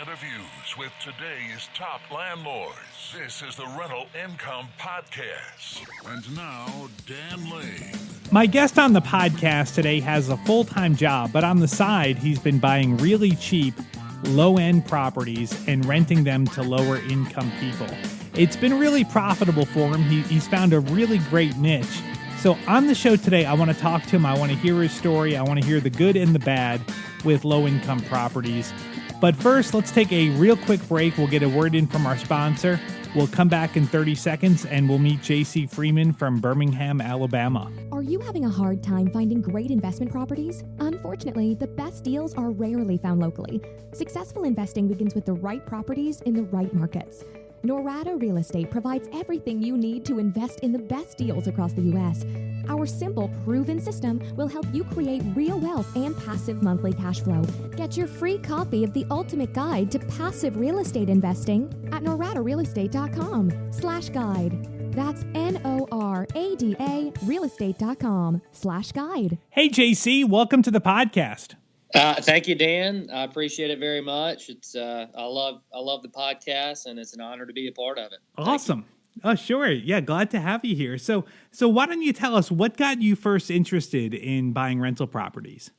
interviews with today's top landlords. This is the Rental Income Podcast. And now, Dan Lane. My guest on the podcast today has a full-time job, but on the side, he's been buying really cheap, low-end properties and renting them to lower-income people. It's been really profitable for him. He's found a really great niche. So on the show today, I want to talk to him. I want to hear his story. I want to hear the good and the bad with low-income properties. But first, let's take a real quick break. We'll get a word in from our sponsor. We'll come back in 30 seconds, and we'll meet J.C. Freeman from Birmingham, Alabama. Are you having a hard time finding great investment properties? Unfortunately, the best deals are rarely found locally. Successful investing begins with the right properties in the right markets. Norada Real Estate provides everything you need to invest in the best deals across the U.S. Our simple, proven system will help you create real wealth and passive monthly cash flow. Get your free copy of the ultimate guide to passive real estate investing at noradarealestate.com/guide. That's NORADA realestate.com/guide. Hey, JC, welcome to the podcast. Thank you, Dan. I appreciate it very much. It's I love the podcast, and it's an honor to be a part of it. Awesome. Oh, sure. Yeah, glad to have you here. So why don't you tell us what got you first interested in buying rental properties?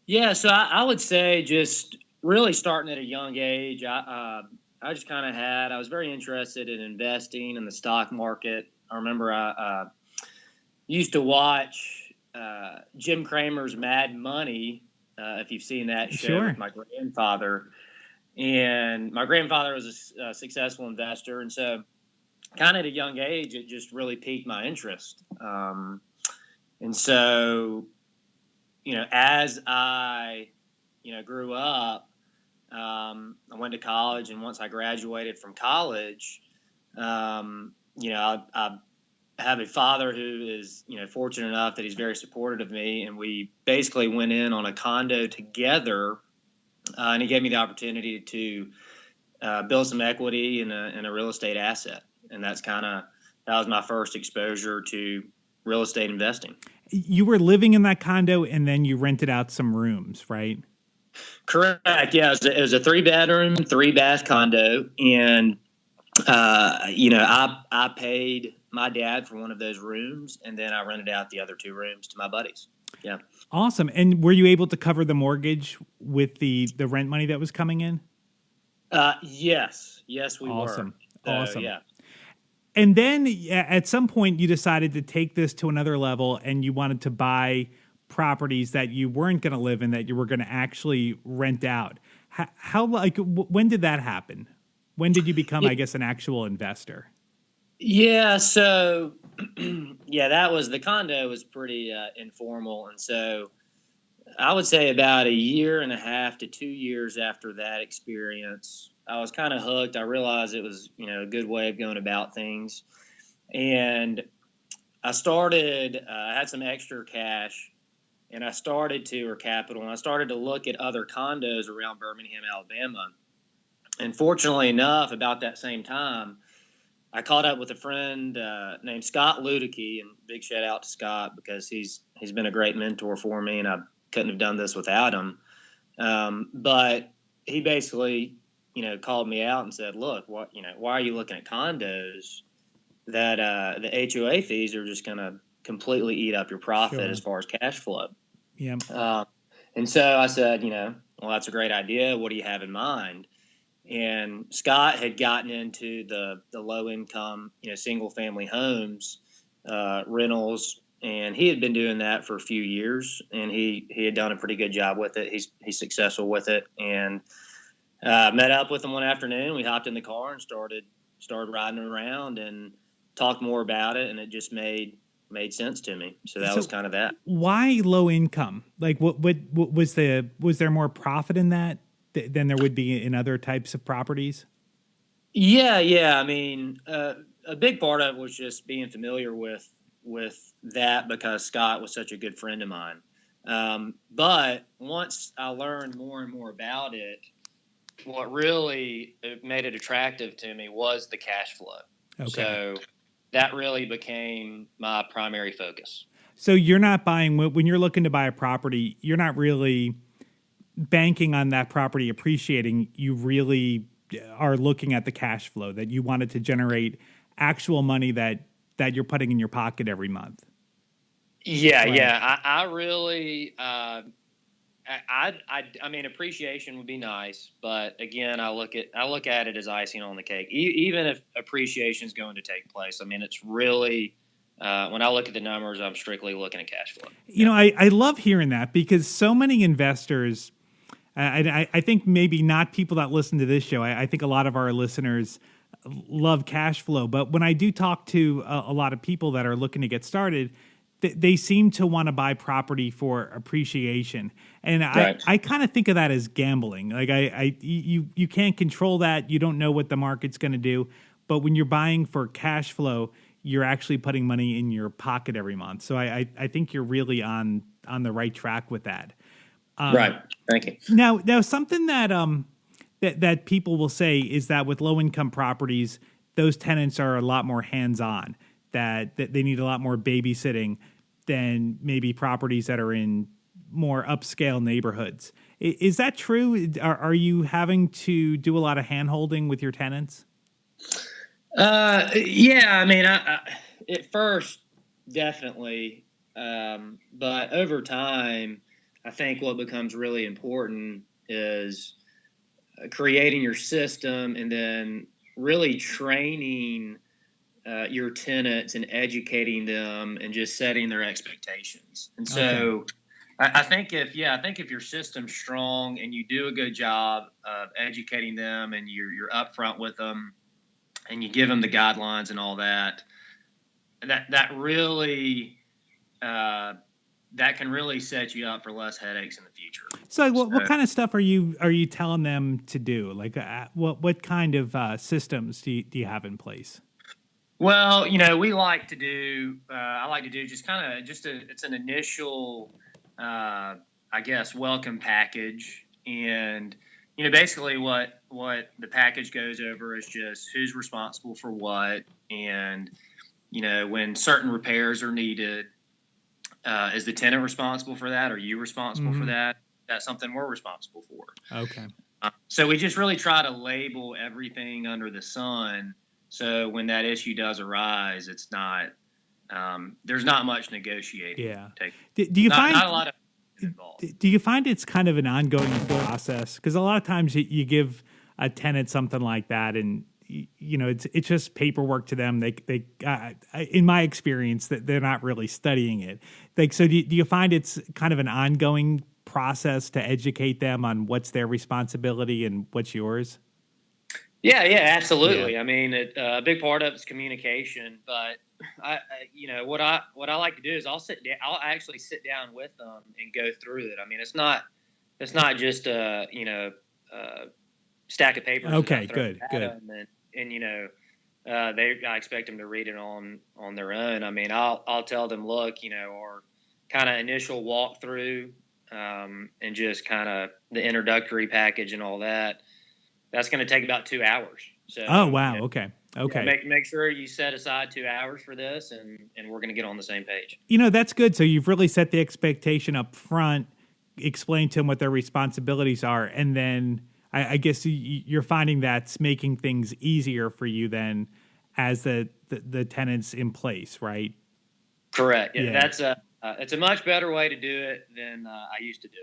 Yeah, so I would say just really starting at a young age. I just kind of I was very interested in investing in the stock market. I remember I used to watch Jim Cramer's Mad Money, if you've seen that show, sure, with my grandfather. And my grandfather was a successful investor, and so kind of at a young age, it just really piqued my interest. And so, as I, grew up, I went to college, and once I graduated from college, I have a father who is, fortunate enough that he's very supportive of me, and we basically went in on a condo together, and he gave me the opportunity to build some equity in a real estate asset. And that was my first exposure to real estate investing. You were living in that condo and then you rented out some rooms, right? Correct. Yeah. It was a 3-bedroom, 3-bath condo. And, I paid my dad for one of those rooms, and then I rented out the other 2 rooms to my buddies. Yeah. Awesome. And were you able to cover the mortgage with the rent money that was coming in? Yes. Yes, we Awesome. were. Awesome. Yeah. And then at some point you decided to take this to another level, and you wanted to buy properties that you weren't going to live in, that you were going to actually rent out. When did that happen? When did you become, I guess, an actual investor? Yeah. So, the condo was pretty informal. And so I would say about 1.5 to 2 years after that experience, I was kind of hooked. I realized it was, a good way of going about things. And I started, I had some extra cash, and I started to look at other condos around Birmingham, Alabama. And fortunately enough, about that same time, I caught up with a friend named Scott Ludicky, and big shout out to Scott because he's been a great mentor for me, and I couldn't have done this without him. But he basically, called me out and said, "Look, why are you looking at condos that the HOA fees are just going to completely eat up your profit as far as cash flow?" Yeah. And so I said, well, that's a great idea. What do you have in mind? And Scott had gotten into the low income, single family homes, rentals, and he had been doing that for a few years, and he had done a pretty good job with it. He's successful with it, and met up with him one afternoon. We hopped in the car and started riding around and talked more about it, and it just made sense to me. So that was kind of that. Why low income? Like, what was there more profit in that than there would be in other types of properties? Yeah. I mean, a big part of it was just being familiar with that because Scott was such a good friend of mine. But once I learned more and more about it, what really made it attractive to me was the cash flow. Okay. So that really became my primary focus. So you're not buying, when you're looking to buy a property, you're not really banking on that property appreciating, you really are looking at the cash flow, that you wanted to generate actual money that you're putting in your pocket every month. Yeah, Right. yeah. I really, I mean, appreciation would be nice, but again, I look at it as icing on the cake. Even if appreciation is going to take place, I mean, it's really, when I look at the numbers, I'm strictly looking at cash flow. You know, I love hearing that, because so many investors, I think maybe not people that listen to this show. I think a lot of our listeners love cash flow, but when I do talk to a lot of people that are looking to get started, they seem to want to buy property for appreciation. And Right. I kind of think of that as gambling. Like you can't control that. You don't know what the market's going to do. But when you're buying for cash flow, you're actually putting money in your pocket every month. So I think you're really on the right track with that. Right. Thank you. Now something that people will say is that with low income properties, those tenants are a lot more hands on. That they need a lot more babysitting than maybe properties that are in more upscale neighborhoods. Is that true? Are you having to do a lot of hand holding with your tenants? Yeah, I mean, I at first, definitely. But over time, I think what becomes really important is creating your system and then really training your tenants and educating them and just setting their expectations. And so Okay. I think if your system's strong and you do a good job of educating them and you're upfront with them and you give them the guidelines and all that really that can really set you up for less headaches in the future. So what kind of stuff are you telling them to do? Like what kind of systems do you have in place? Well, we like to do. I like to do just it's an initial, I guess, welcome package, and basically what the package goes over is just who's responsible for what, and when certain repairs are needed, is the tenant responsible for that? Are you responsible for that? That's something we're responsible for. Okay. So we just really try to label everything under the sun. So when that issue does arise, it's not, there's not much negotiating. Yeah. Do you find not a lot of involved? Do you find it's kind of an ongoing process? Because a lot of times you give a tenant something like that, and it's just paperwork to them. They in my experience, that they're not really studying it. Like, so do you find it's kind of an ongoing process to educate them on what's their responsibility and what's yours? Yeah, absolutely. Yeah. I mean, a big part of it's communication, but what I like to do is I'll actually sit down with them and go through it. I mean, it's not just a stack of papers. Okay, good. I expect them to read it on their own. I mean, I'll tell them, look, or kind of initial walkthrough, and just kind of the introductory package and all that. That's going to take about 2 hours. So, oh, wow. Okay. Make sure you set aside 2 hours for this, and we're going to get on the same page. That's good. So you've really set the expectation up front, explain to them what their responsibilities are, and then I guess you're finding that's making things easier for you then as the tenants in place, right? Correct. Yeah. That's it's a much better way to do it than I used to do it.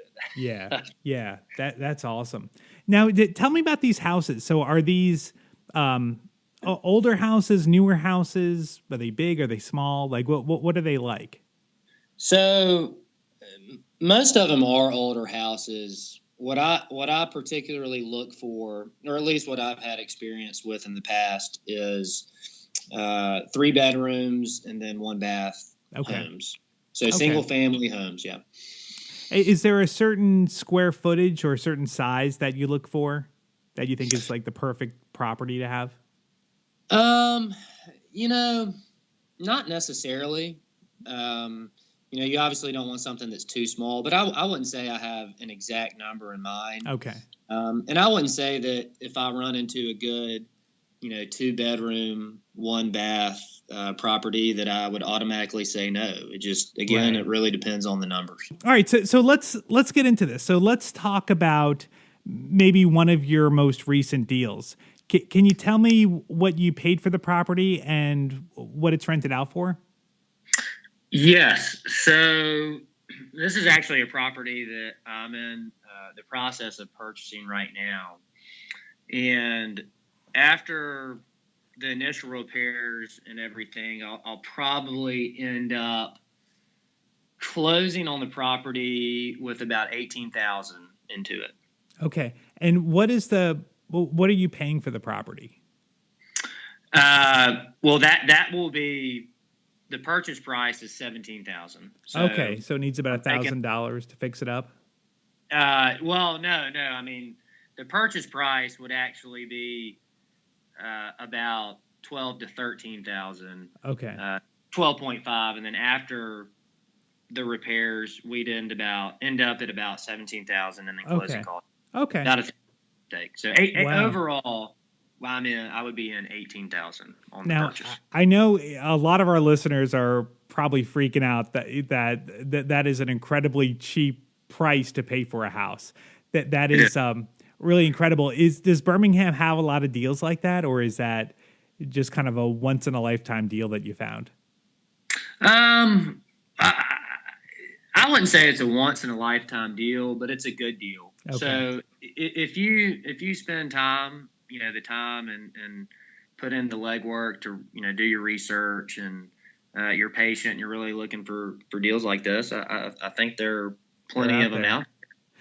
Yeah. That's awesome. Now, tell me about these houses. So are these older houses, newer houses? Are they big? Are they small? Like what are they like? So most of them are older houses. What I particularly look for, or at least what I've had experience with in the past, is 3 bedrooms and then 1 bath homes. So single family homes, yeah. Is there a certain square footage or a certain size that you look for that you think is like the perfect property to have? Not necessarily. You obviously don't want something that's too small, but I wouldn't say I have an exact number in mind. Okay. And I wouldn't say that if I run into a good 2-bedroom, 1-bath property that I would automatically say no. It just, again, Right. It really depends on the numbers. All right, so let's get into this. So let's talk about maybe one of your most recent deals. Can you tell me what you paid for the property and what it's rented out for? Yes. So this is actually a property that I'm in the process of purchasing right now. And after the initial repairs and everything, I'll probably end up closing on the property with about $18,000 into it. Okay, and what are you paying for the property? Well, that will be the purchase price is $17,000. So Okay, so it needs about $1,000 to fix it up. Well, no. I mean, the purchase price would actually be about $12,000 to $13,000. Okay. 12.5, and then after the repairs, we'd end up at about $17,000, and then closing costs. Okay. Not a mistake. So Wow. overall, I would be in $18,000 on the Now, purchase. I know a lot of our listeners are probably freaking out that is an incredibly cheap price to pay for a house. That is really incredible. Does Birmingham have a lot of deals like that, or is that just kind of a once in a lifetime deal that you found? I wouldn't say it's a once in a lifetime deal, but it's a good deal. Okay. So if you spend time, the time and put in the legwork to, do your research and you're patient, and you're really looking for deals like this, I think there are plenty of them out there.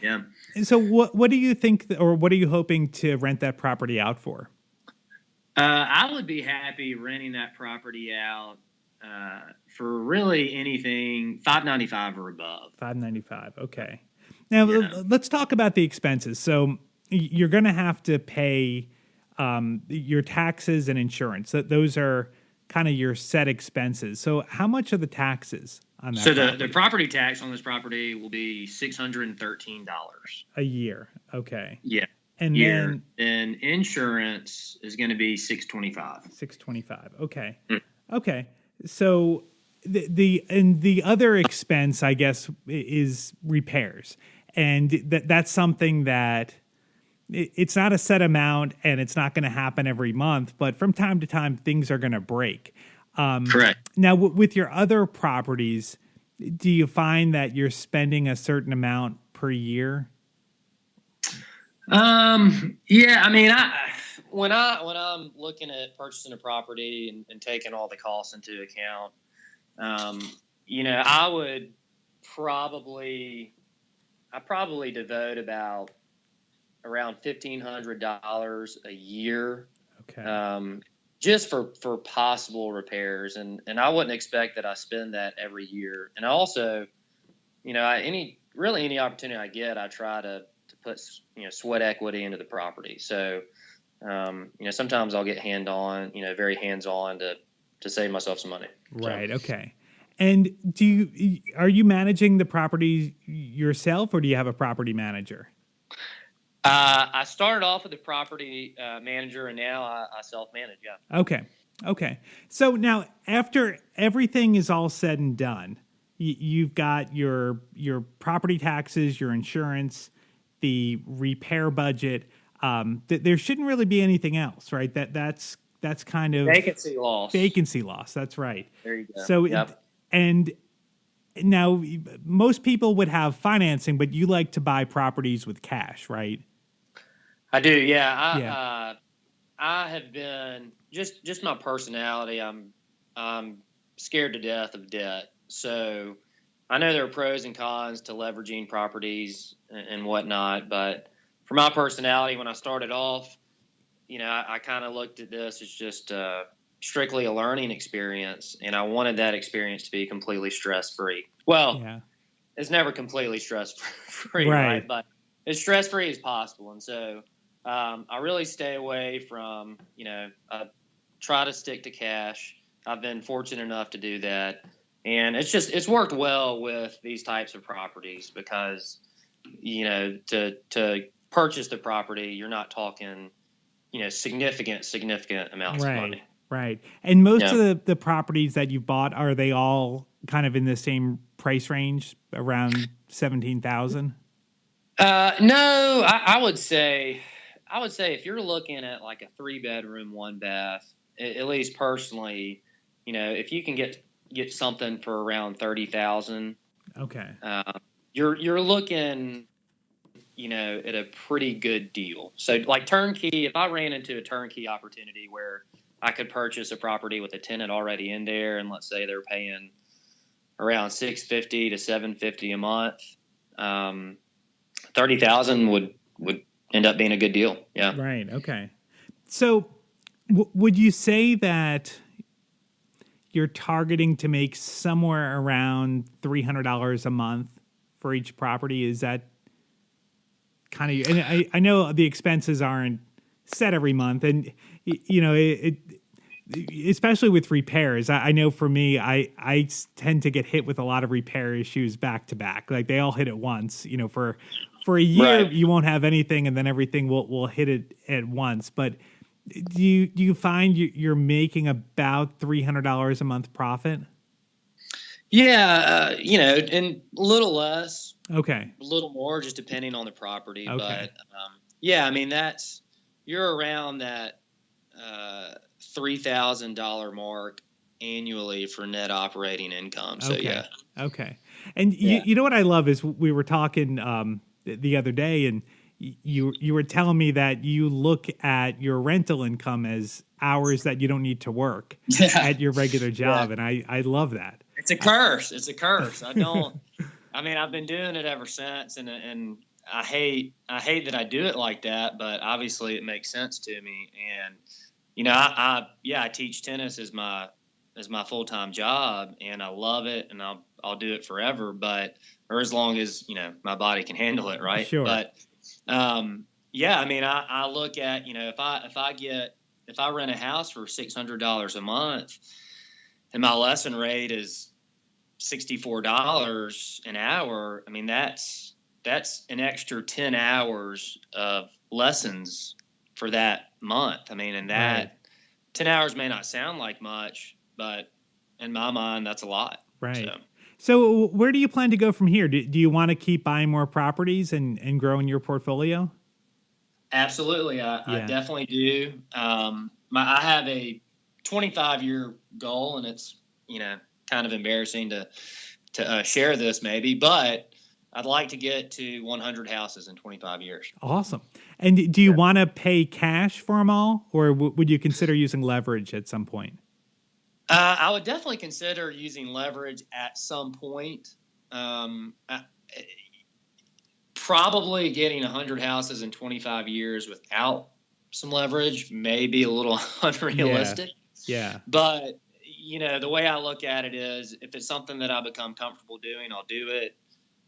Yeah. And so what do you think, or what are you hoping to rent that property out for? I would be happy renting that property out for really anything $595 or above. $595. Okay. Now let's talk about the expenses. So you're going to have to pay your taxes and insurance. Those are kind of your set expenses. So how much are the taxes on that? So the property tax on this property will be $613 a year. Okay. Yeah. And then insurance is going to be $625. $625. Okay. Okay. So the other expense, I guess, is repairs, and that's something that it's not a set amount, and it's not going to happen every month. But from time to time, things are going to break. Correct. Now, with your other properties, do you find that you're spending a certain amount per year? Yeah. I mean, when I'm looking at purchasing a property and taking all the costs into account, I would probably devote about around $1,500 a year. Okay. Just for possible repairs. And I wouldn't expect that I spend that every year. And I also, any opportunity I get, I try to put, sweat equity into the property. So, sometimes I'll get very hands-on to save myself some money. Right. So. Okay. And are you managing the property yourself, or do you have a property manager? I started off with a property manager, and now I self-manage. Yeah. Okay. So now, after everything is all said and done, you've got your property taxes, your insurance, the repair budget. There shouldn't really be anything else, right? That's kind of vacancy loss. Vacancy loss. That's right. There you go. So, yep. And now most people would have financing, but you like to buy properties with cash, right? I do. Yeah. I have been just my personality. I'm scared to death of debt. So I know there are pros and cons to leveraging properties and whatnot, but for my personality, when I started off, I kind of looked at this as just strictly a learning experience, and I wanted that experience to be completely stress-free. Well, It's never completely stress-free, right? But as stress-free as possible. And so I really stay away from, I try to stick to cash. I've been fortunate enough to do that. And it's worked well with these types of properties because, to purchase the property, you're not talking significant amounts of money. Right. And most of the properties that you bought, are they all kind of in the same price range, around 17,000? No, I would say if you're looking at like a 3-bedroom, 1-bath, at least personally, if you can get something for around 30,000, okay, you're looking, at a pretty good deal. So like turnkey, if I ran into a turnkey opportunity where I could purchase a property with a tenant already in there, and let's say they're paying around $650 to $750 a month, 30,000 would end up being a good deal. Yeah. Right. Okay. So would you say that you're targeting to make somewhere around $300 a month for each property? Is that kind of, and I know the expenses aren't set every month, and especially with repairs. I know for me, I tend to get hit with a lot of repair issues back to back. Like they all hit at once. For a year, Right. You won't have anything, and then everything will hit it at once. But do you find you're making about $300 a month profit? Yeah, and a little less. Okay. A little more, just depending on the property. Okay. But you're around that $3,000 mark annually for net operating income. So okay. Okay. And you know what I love is we were talking the other day, and you were telling me that you look at your rental income as hours that you don't need to work at your regular job, and I love that. It's a curse. I don't. I mean, I've been doing it ever since, and I hate that I do it like that, but obviously it makes sense to me. And I teach tennis as my full-time job, and I love it, and I'll do it forever, or as long as my body can handle it, right? Sure. But I look at if I rent a house for $600 a month, and my lesson rate is $64 an hour. I mean, that's an extra 10 hours of lessons for that month. I mean, and that Right. 10 hours may not sound like much, but in my mind, that's a lot. Right. So where do you plan to go from here? Do you want to keep buying more properties and growing your portfolio? Absolutely. I definitely do. I have a 25-year goal, and it's, kind of embarrassing to share this maybe, but I'd like to get to 100 houses in 25 years. Awesome. And do you want to pay cash for them all, or would you consider using leverage at some point? I would definitely consider using leverage at some point. Probably getting 100 houses in 25 years without some leverage may be a little unrealistic. Yeah. But, the way I look at it is, if it's something that I become comfortable doing, I'll do it.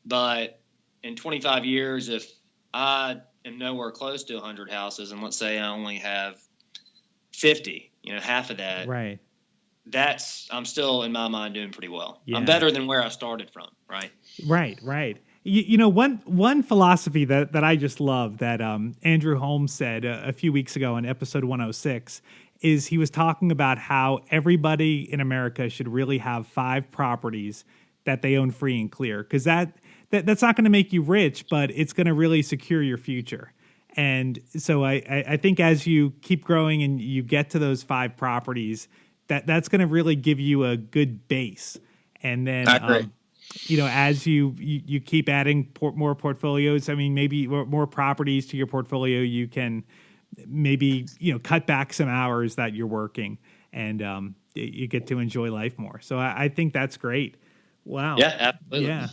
But in 25 years, if I am nowhere close to 100 houses, and let's say I only have 50, half of that, Right. I'm still, in my mind, doing pretty well. Yeah. I'm better than where I started from, right? Right. One philosophy that I just love that Andrew Holmes said a few weeks ago in episode 106 is he was talking about how everybody in America should really have 5 properties that they own free and clear, because that's not going to make you rich, but it's going to really secure your future. And so I think as you keep growing and you get to those 5 properties, that's going to really give you a good base. And then, as you keep adding more portfolios, I mean, maybe more properties to your portfolio, you can maybe, cut back some hours that you're working, and you get to enjoy life more. So I think that's great. Wow. Yeah, absolutely. Yeah.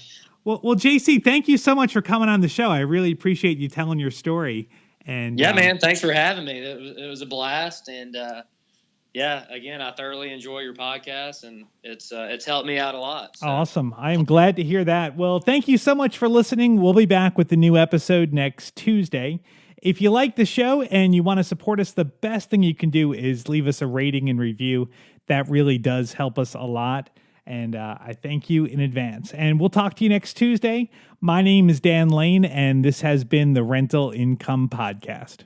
Well, JC, thank you so much for coming on the show. I really appreciate you telling your story. And man, thanks for having me. It was a blast. And again, I thoroughly enjoy your podcast, and it's helped me out a lot. So. Awesome. I am glad to hear that. Well, thank you so much for listening. We'll be back with a new episode next Tuesday. If you like the show and you want to support us, the best thing you can do is leave us a rating and review. That really does help us a lot. And I thank you in advance. And we'll talk to you next Tuesday. My name is Dan Lane, and this has been the Rental Income Podcast.